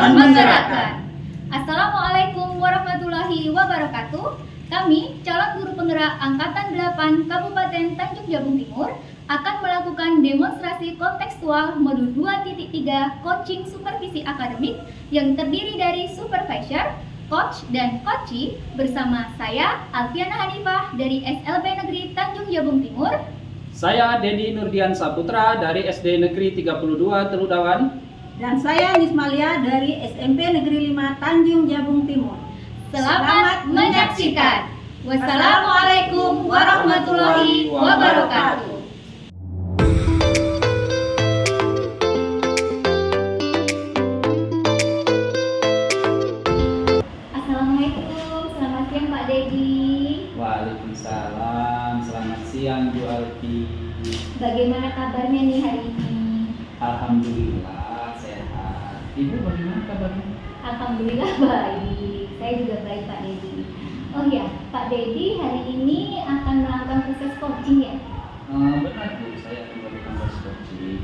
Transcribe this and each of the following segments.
dan menggerakkan. Assalamualaikum warahmatullahi wabarakatuh. Kami, calon guru penggerak Angkatan 8 Kabupaten Tanjung Jabung Timur, akan melakukan demonstrasi kontekstual modul 2.3 coaching supervisi akademik yang terdiri dari supervisor, coach, dan coachee bersama saya, Alfiana Hanifah dari SLB Negeri Tanjung Jabung Timur. Saya Dedi Nurdian Saputra dari SD Negeri 32 Teludawan. Dan saya Nismalia dari SMP Negeri 5 Tanjung Jabung Timur. Selamat menyaksikan. Wassalamualaikum warahmatullahi wabarakatuh. Assalamualaikum, selamat siang Pak Dedi. Waalaikumsalam, selamat siang Bu Alfi. Bagaimana kabarnya nih hari ini? Alhamdulillah sehat. Ibu bagaimana kabarnya? Alhamdulillah baik. Saya juga baik Pak Dedi. Oh ya, Pak Dedi hari ini akan melakukan proses coaching ya? Benar Bu, saya akan melakukan proses coaching.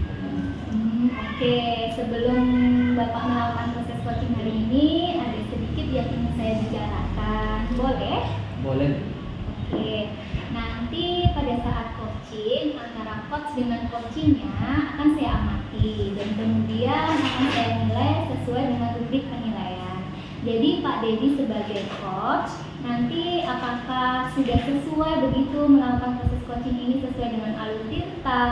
Oke, sebelum Bapak melakukan proses coaching hari ini, ada sedikit yang ingin saya bicarakan. Boleh? Boleh. Oke, nanti pada saat coaching antara coach dengan coachingnya akan saya amati dan kemudian akan saya nilai sesuai dengan rubrik penilaian. Jadi Pak Dedi sebagai coach nanti apakah sudah sesuai begitu melakukan proses coaching ini sesuai dengan alur tirta,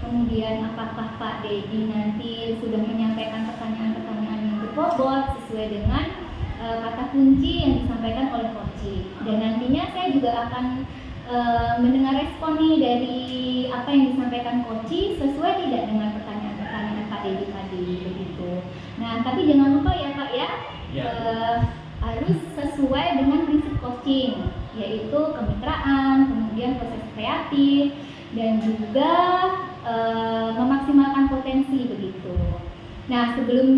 kemudian apakah Pak Dedi nanti sudah menyampaikan pertanyaan-pertanyaan yang berbobot sesuai dengan kata kunci yang disampaikan oleh coaching. Dan nantinya saya juga akan mendengar respon nih dari apa yang disampaikan coaching sesuai tidak dengan pertanyaan-pertanyaan Pak Dedi tadi begitu. Nah, tapi jangan lupa ya Pak ya, harus sesuai dengan prinsip coaching, yaitu kemitraan, kemudian proses kreatif, dan juga memaksimalkan potensi begitu. Nah, sebelum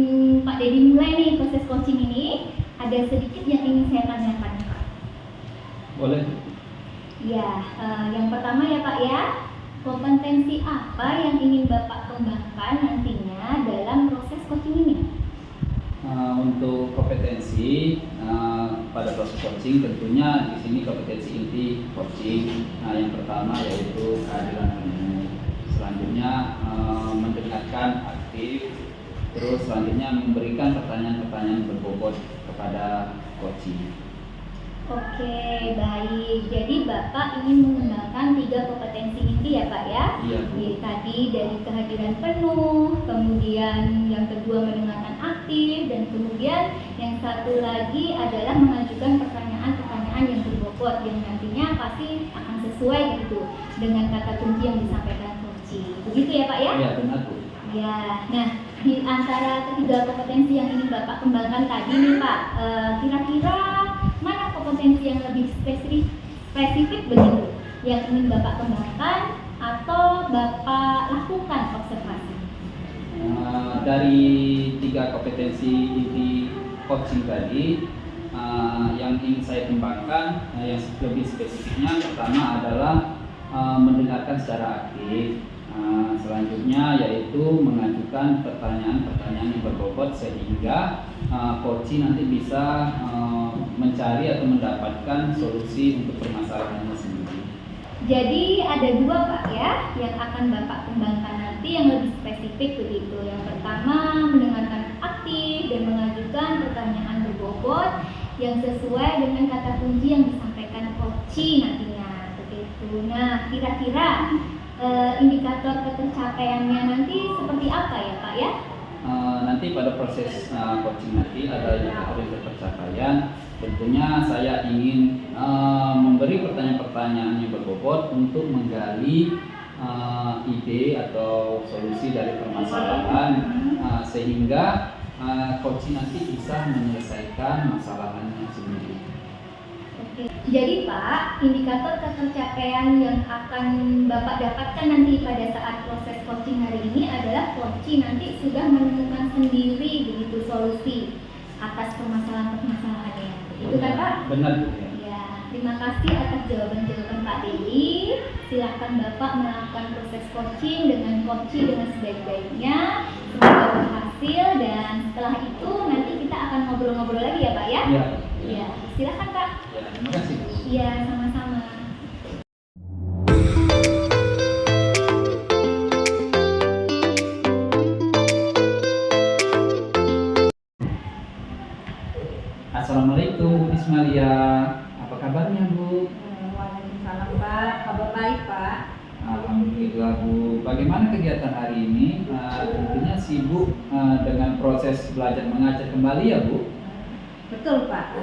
Pak Dedi mulai nih proses coaching ini, ada sedikit yang ingin saya tanyakan Pak. Boleh. Ya, yang pertama ya Pak ya, kompetensi apa yang ingin Bapak kembangkan nantinya dalam proses coaching ini? Untuk kompetensi pada proses coaching tentunya di sini kompetensi inti coaching. Yang pertama yaitu kehadiran penuh. Selanjutnya mendengarkan aktif. Terus selanjutnya memberikan pertanyaan-pertanyaan berbobot kepada coaching. Oke, baik. Jadi Bapak ingin mengembangkan 3 kompetensi inti ya Pak ya? Iya Bu. Jadi tadi dari kehadiran penuh, kemudian yang kedua mendengarkan aktif, dan kemudian yang satu lagi adalah mengajukan pertanyaan-pertanyaan yang berbobot yang nantinya pasti akan sesuai gitu dengan kata kunci yang disampaikan coaching. Begitu ya Pak ya? Iya benar Bu. Ya, nah di antara ketiga kompetensi yang ingin Bapak kembangkan tadi nih Pak, kira-kira mana kompetensi yang lebih spesifik begitu yang ingin Bapak kembangkan atau Bapak lakukan observasi? Dari 3 kompetensi inti coaching tadi, yang ingin saya kembangkan, yang lebih spesifiknya pertama adalah mendengarkan secara aktif. Selanjutnya yaitu mengajukan pertanyaan-pertanyaan yang berbobot sehingga coaching nanti bisa mencari atau mendapatkan solusi untuk permasalahannya sendiri. Jadi ada 2 Pak ya yang akan Bapak kembangkan nanti yang lebih spesifik begitu. Yang pertama mendengarkan aktif dan mengajukan pertanyaan berbobot yang sesuai dengan kata kunci yang disampaikan coaching nantinya begitu. Nah, kira-kira indikator ketercapaiannya nanti seperti apa ya Pak ya? Nanti pada proses coaching nanti ada indikator ketercapaian. Tentunya saya ingin memberi pertanyaan-pertanyaan yang berbobot untuk menggali ide atau solusi dari permasalahan sehingga coaching nanti bisa menyelesaikan masalahnya sendiri. Oke. Jadi Pak, indikator ketercapaian yang akan Bapak dapatkan nanti pada saat proses coaching hari ini adalah coaching nanti sudah menemukan sendiri begitu solusi atas permasalahan-permasalahannya. Itu kan Pak? Benar Bu. Ya, Terima kasih atas jawaban-jawaban Pak Dedi. Silahkan Bapak melakukan proses coaching dengan sebaik-baiknya. Semoga berhasil dan setelah itu nanti kita akan ngobrol-ngobrol lagi ya Pak ya? Iya. Ya, silahkan Pak. Ya, terima kasih. Iya, sama-sama. Assalamualaikum Bu Ismalia. Apa kabarnya Bu? Waalaikumsalam Pak, kabar baik Pak. Alhamdulillah Bu. Bagaimana kegiatan hari ini? Tentunya sibuk dengan proses belajar mengajar kembali ya Bu? Betul Pak,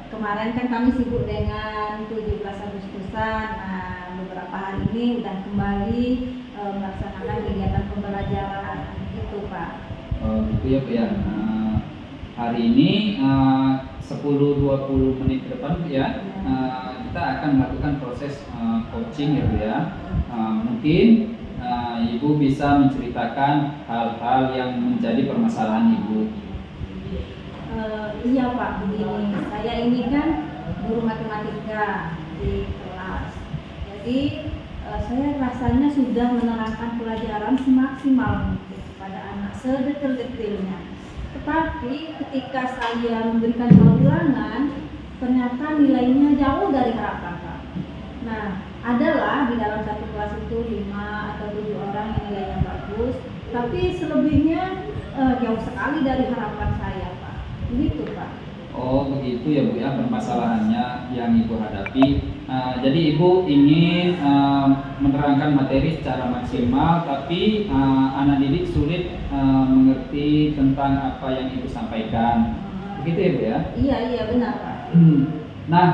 kemarin kan kami sibuk dengan 17 Agustusan. Beberapa hari ini sudah kembali melaksanakan kegiatan pembelajaran gitu Pak. Gitu ya Bu ya. Hari ini 10-20 menit ke depan Bu ya, kita akan melakukan proses coaching ya Bu ya. Mungkin Ibu bisa menceritakan hal-hal yang menjadi permasalahan Ibu. Iya Pak, begini, saya ini kan guru matematika di kelas. Jadi saya rasanya sudah menerangkan pelajaran semaksimal mungkin kepada anak sedetail-detailnya. Tetapi ketika saya memberikan ulangan, ternyata nilainya jauh dari harapan Pak. Nah, adalah di dalam satu kelas itu 5 atau 7 orang yang nilainya bagus, tapi selebihnya jauh sekali dari harapan saya Pak. Begitu Pak. Oh begitu ya Bu ya permasalahannya yang Ibu hadapi. Jadi Ibu ingin menerangkan materi secara maksimal, tapi anak didik sulit mengerti tentang apa yang Ibu sampaikan. Begitu ya Bu ya? Iya benar Pak. Nah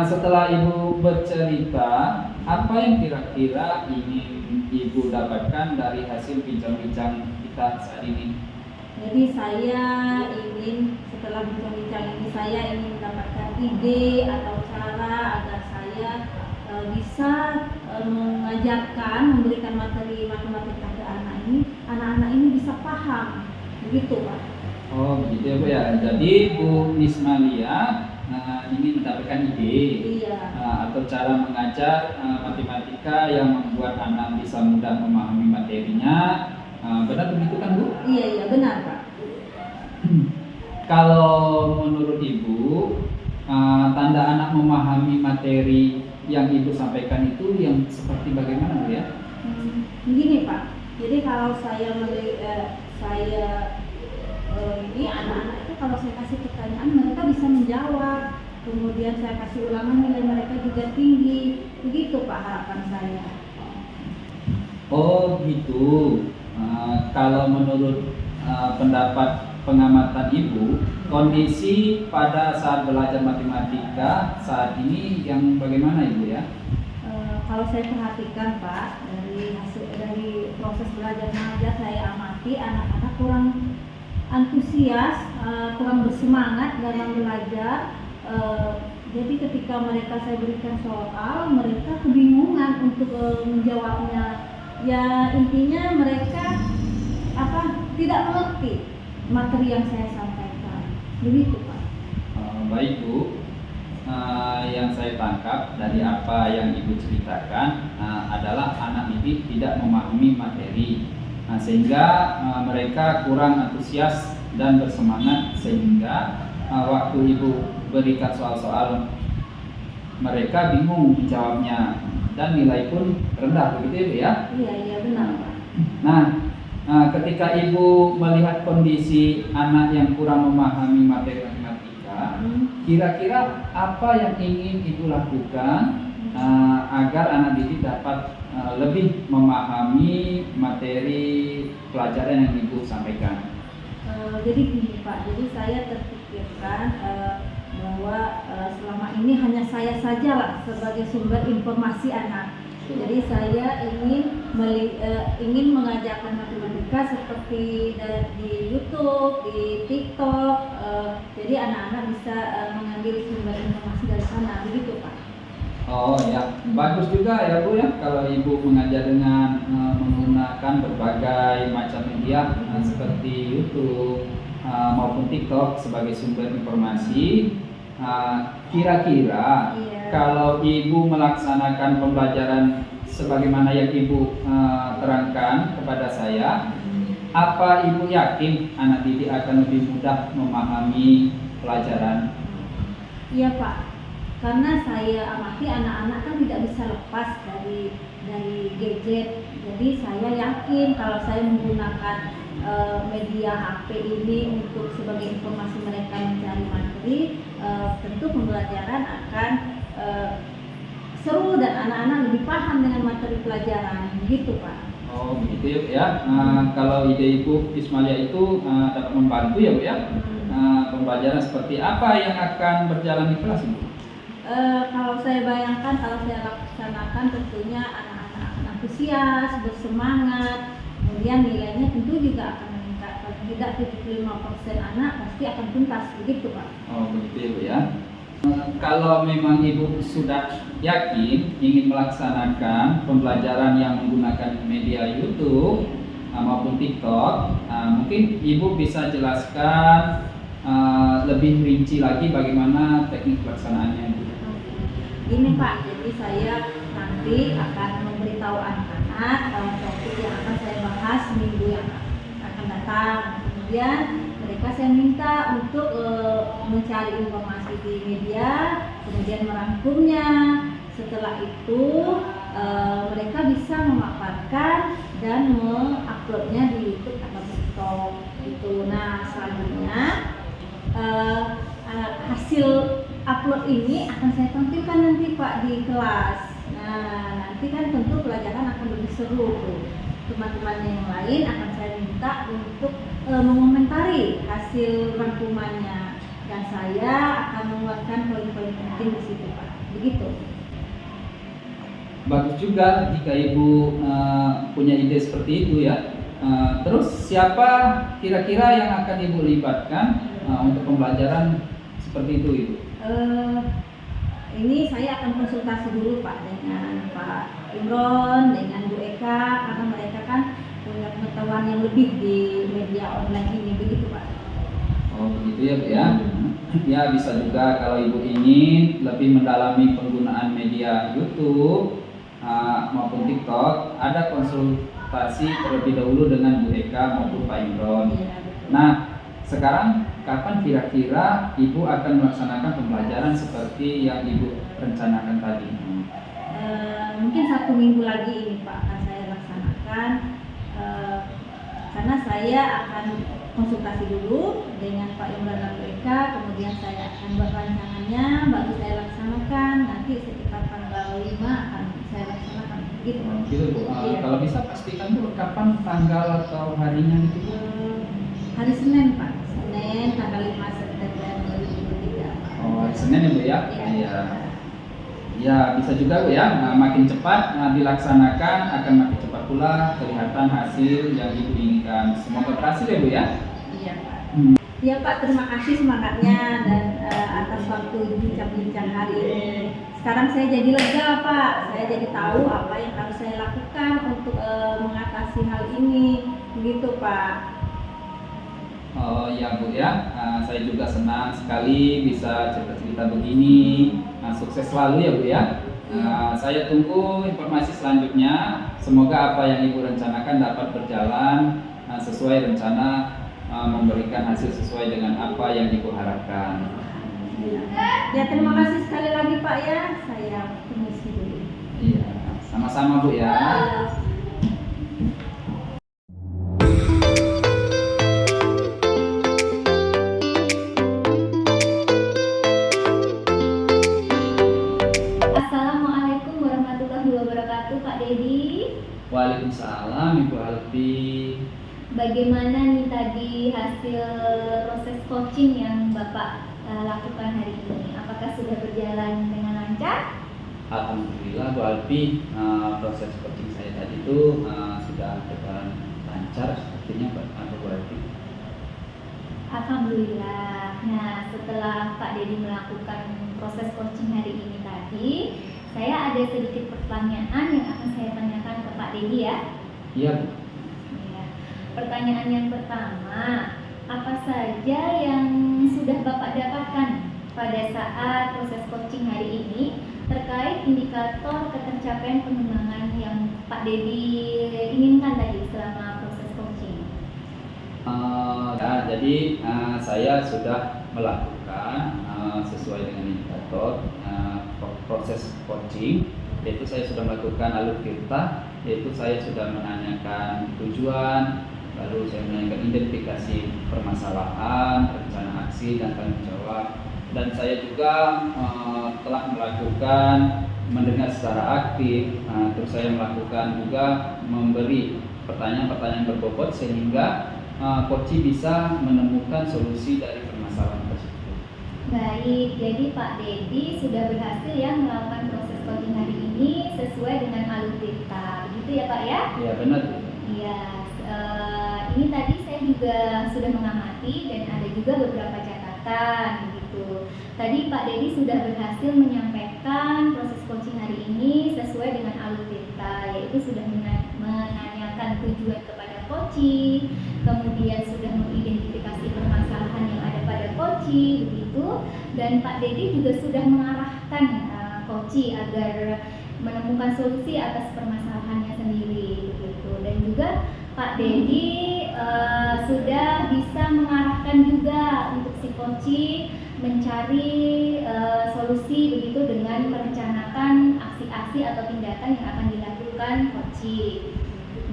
setelah Ibu bercerita, apa yang kira-kira ingin Ibu dapatkan dari hasil bincang-bincang kita saat ini? Jadi saya ingin setelah bincang-bincang ini saya ingin mendapatkan ide atau cara agar saya bisa mengajarkan, memberikan materi matematika ke anak-anak ini bisa paham, begitu Pak. Oh begitu ya Bu ya. Jadi Bu Nismalia ingin mendapatkan ide atau cara mengajar matematika yang membuat anak bisa mudah memahami materinya. Benar begitu kan Bu? Iya benar Pak. Kalau menurut Ibu, tanda anak memahami materi yang Ibu sampaikan itu yang seperti bagaimana Bu ya? Begini Pak, jadi kalau ini anak-anak itu kalau saya kasih pertanyaan mereka bisa menjawab, kemudian saya kasih ulangan nilai mereka juga tinggi, begitu Pak harapan saya. Oh gitu. Kalau menurut pendapat pengamatan Ibu, kondisi pada saat belajar matematika saat ini yang bagaimana Ibu ya? Kalau saya perhatikan Pak, dari proses belajar mengajar saya amati anak-anak kurang antusias, kurang bersemangat dalam belajar. Jadi ketika saya berikan soal, mereka kebingungan untuk menjawabnya. Ya intinya mereka tidak mengerti materi yang saya sampaikan, begitu Pak. Baik Bu, yang saya tangkap dari apa yang Ibu ceritakan adalah anak didik tidak memahami materi, sehingga mereka kurang antusias dan bersemangat, sehingga waktu Ibu berikan soal-soal mereka bingung menjawabnya dan nilai pun rendah, begitu ya? Iya benar Pak. Nah, ketika Ibu melihat kondisi anak yang kurang memahami materi matematika, kira-kira apa yang ingin Ibu lakukan agar anak didik dapat lebih memahami materi pelajaran yang Ibu sampaikan? Jadi gini Pak, jadi saya terpikirkan bahwa selama ini hanya saya sajalah sebagai sumber informasi anak. Jadi saya ingin mengajarkan matematika seperti di YouTube, di TikTok. Jadi anak-anak bisa mengambil sumber informasi dari sana, begitu Pak. Oh ya, bagus juga ya Bu ya kalau Ibu mengajar dengan menggunakan berbagai macam media seperti YouTube maupun TikTok sebagai sumber informasi. Kira-kira kalau Ibu melaksanakan pembelajaran sebagaimana yang Ibu terangkan kepada saya, apa Ibu yakin anak didik akan lebih mudah memahami pelajaran? Iya Pak, karena saya amati anak-anak kan tidak bisa lepas dari gadget. Jadi saya yakin kalau saya menggunakan media HP ini untuk sebagai informasi mereka mencari materi, tentu pembelajaran akan seru dan anak-anak lebih paham dengan materi pelajaran, begitu Pak. Oh begitu ya. Kalau ide Ibu Ismalia itu dapat membantu ya Bu ya. Pembelajaran seperti apa yang akan berjalan di kelas Ibu? Kalau saya bayangkan, kalau saya laksanakan tentunya anak-anak akan antusias, bersemangat, kemudian nilainya tentu juga akan meningkat. Kalau tidak 75% anak pasti akan tuntas, begitu Pak. Oh begitu ya Bu ya. Kalau memang Ibu sudah yakin ingin melaksanakan pembelajaran yang menggunakan media YouTube maupun TikTok, mungkin Ibu bisa jelaskan lebih rinci lagi bagaimana teknik pelaksanaannya Bu. Gini Pak, jadi saya nanti akan memberitahu anak-anak topik yang akan saya bahas minggu yang akan datang. Kemudian mereka saya minta untuk mencari informasi di media, kemudian merangkumnya. Setelah itu mereka bisa memaparkan dan menguploadnya di YouTube atau TikTok. Itu. Nah selanjutnya hasil upload ini akan saya tampilkan nanti Pak di kelas. Nah nanti kan tentu pelajaran akan lebih seru tuh. Teman-teman yang lain akan saya minta untuk mengomentari hasil rangkumannya dan saya akan menguatkan poin-poin penting di situ Pak. Begitu. Bagus juga jika Ibu punya ide seperti itu ya. Terus siapa kira-kira yang akan Ibu libatkan untuk pembelajaran seperti itu Ibu? Ini saya akan konsultasi dulu Pak dengan Pak Imron, dengan Bu Eka, karena mereka kan punya pengetahuan yang lebih di media online ini, begitu Pak. Oh begitu ya Bu ya. Ya bisa juga kalau Ibu ingin lebih mendalami penggunaan media YouTube maupun TikTok, ada konsultasi terlebih dahulu dengan Bu Eka maupun Pak Imron. Iya, betul. Nah sekarang kapan kira-kira Ibu akan melaksanakan pembelajaran seperti yang Ibu rencanakan tadi? Mungkin 1 minggu lagi ini Pak akan saya laksanakan, karena saya akan konsultasi dulu dengan Pak Imran dan Bu Eka, kemudian saya akan buat rancangannya, baru saya laksanakan, nanti sekitar tanggal 5 akan saya laksanakan, gitu. Gitu Bu. Iya. Kalau bisa pastikan Bu kapan tanggal atau harinya gitu Bu. Hari Senin Pak, Senin tanggal 5 September 2023. Oh hari Senin ya Bu ya? Iya. Ya bisa juga Bu ya. Makin cepat dilaksanakan akan makin cepat pula kelihatan hasil yang Ibu inginkan. Semoga berhasil ya Bu ya. Iya Pak. Iya Pak, terima kasih semangatnya dan atas waktu bincang-bincang hari ini. Sekarang saya jadi lega Pak, saya jadi tahu apa yang harus saya lakukan untuk mengatasi hal ini, begitu Pak. Oh ya Bu ya, saya juga senang sekali bisa cerita-cerita begini. Sukses selalu ya Bu ya. Saya tunggu informasi selanjutnya. Semoga apa yang Ibu rencanakan dapat berjalan sesuai rencana, memberikan hasil sesuai dengan apa yang Ibu harapkan. Ya terima kasih sekali lagi Pak ya, saya permisi dulu. Iya, sama-sama Bu ya. Assalamualaikum warahmatullahi wabarakatuh Pak Dedi. Waalaikumsalam Ibu Alfi. Bagaimana nih tadi hasil proses coaching yang Bapak lakukan hari ini? Apakah sudah berjalan dengan lancar? Alhamdulillah Bu Alfi, proses coaching saya tadi itu sudah berjalan lancar sepertinya Bu Alfi. Alhamdulillah. Nah, setelah Pak Dedi melakukan proses coaching hari ini tadi, saya ada sedikit pertanyaan yang akan saya tanyakan ke Pak Dedi ya. Iya Bu. Ya. Pertanyaan yang pertama, apa saja yang sudah Bapak dapatkan pada saat proses coaching hari ini, indikator ketercapaian pengembangan yang Pak Dedi inginkan tadi selama proses coaching? Jadi saya sudah melakukan sesuai dengan indikator proses coaching, yaitu saya sudah melakukan alur tirta, yaitu saya sudah menanyakan tujuan, lalu saya menanyakan identifikasi permasalahan, rencana aksi dan tanggung jawab, dan saya juga telah melakukan mendengar secara aktif, terus saya melakukan juga memberi pertanyaan-pertanyaan berbobot sehingga coach bisa menemukan solusi dari permasalahan tersebut. Baik, jadi Pak Dedi sudah berhasil ya melakukan proses coaching hari ini sesuai dengan alur tirta, begitu ya Pak ya? Iya benar. Iya, ini tadi saya juga sudah mengamati dan ada juga beberapa catatan gitu. Tadi Pak Dedi sudah berhasil menyampaikan proses coaching hari ini sesuai dengan alur tirta, yaitu sudah menanyakan tujuan kepada coaching, kemudian sudah mengidentifikasi permasalahan yang ada pada coaching, begitu. Dan Pak Dedi juga sudah mengarahkan coaching agar menemukan solusi atas permasalahannya sendiri, begitu. Dan juga Pak Dedi sudah bisa mengarahkan juga untuk si coaching mencari solusi begitu dengan merencanakan aksi-aksi atau tindakan yang akan dilakukan coaching.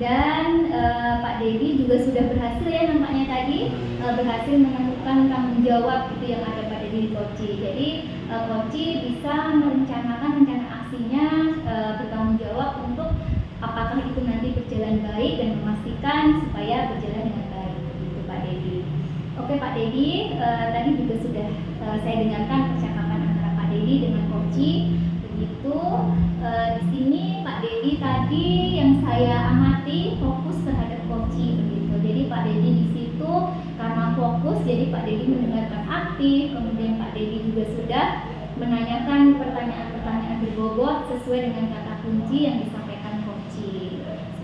Dan Pak Dedi juga sudah berhasil ya nampaknya tadi berhasil menemukan tanggung jawab itu yang ada pada diri coaching. Jadi coaching bisa merencanakan rencana aksinya bertanggung jawab untuk apakah itu nanti berjalan baik dan memastikan supaya berjalan dengan baik, begitu Pak Dedi. Oke Pak Dedi, tadi juga sudah saya dengarkan percakapan antara Pak Dedi dengan coaching, begitu. Di sini Pak Dedi tadi yang saya amati fokus terhadap coaching, begitu. Jadi Pak Dedi di situ karena fokus, jadi Pak Dedi mendengarkan aktif, kemudian Pak Dedi juga sudah menanyakan pertanyaan-pertanyaan berbobot sesuai dengan kata kunci yang disampaikan coaching.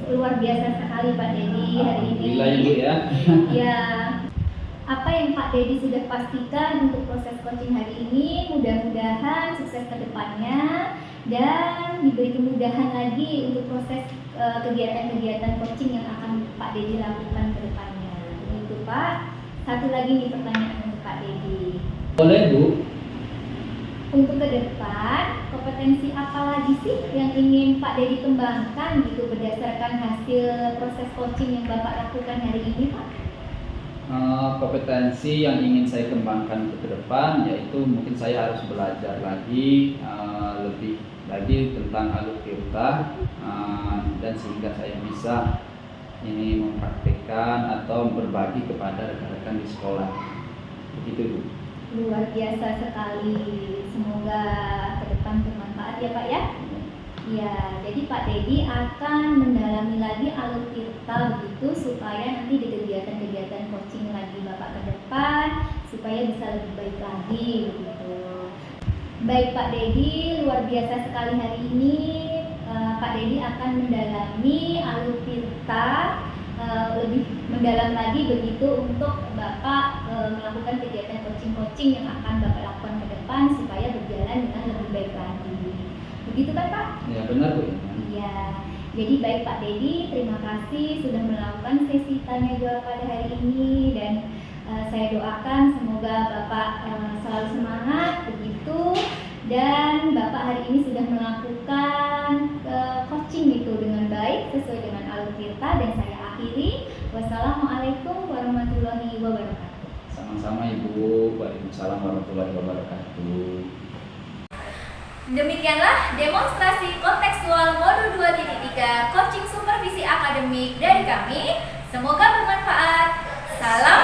Luar biasa sekali Pak Dedi hari ini. Alhamdulillah Ibu ya. Ya, apa yang Pak Dedi sudah pastikan untuk proses coaching hari ini, mudah-mudahan sukses ke depannya dan diberi kemudahan lagi untuk proses kegiatan-kegiatan coaching yang akan Pak Dedi lakukan ke depannya. Begitu Pak. Satu lagi nih pertanyaan untuk Pak Dedi. Boleh Bu. Untuk ke depan, kompetensi apa lagi sih yang ingin Pak Dedi kembangkan gitu berdasarkan hasil proses coaching yang Bapak lakukan hari ini Pak? Kompetensi yang ingin saya kembangkan ke depan yaitu mungkin saya harus belajar lagi lebih lagi tentang alur tirta dan sehingga saya bisa ini mempraktikkan atau berbagi kepada rekan-rekan di sekolah. Begitu Bu. Luar biasa sekali. Semoga ke depan bermanfaat ya Pak ya. Ya, jadi Pak Dedi akan mendalami lagi alur tirta begitu supaya nanti di kegiatan-kegiatan coaching lagi Bapak ke depan supaya bisa lebih baik lagi begitu. Baik Pak Dedi, luar biasa sekali hari ini Pak Dedi akan mendalami alur tirta lebih mendalam lagi begitu untuk Bapak melakukan kegiatan coaching-coaching yang akan Bapak lakukan ke depan supaya berjalan dengan lebih baik lagi. Begitu kan Pak? Ya benar Bu. Iya. Jadi baik Pak Dedi, terima kasih sudah melakukan sesi tanya jawab pada hari ini dan saya doakan semoga Bapak selalu semangat begitu dan Bapak hari ini sudah melakukan coaching itu dengan baik sesuai dengan alur tirta dan saya akhiri. Wassalamualaikum warahmatullahi wabarakatuh. Sama-sama Ibu. Waalaikumsalam warahmatullahi wabarakatuh. Demikianlah demonstrasi kontekstual modul 2.3 coaching supervisi akademik dari kami. Semoga bermanfaat. Salam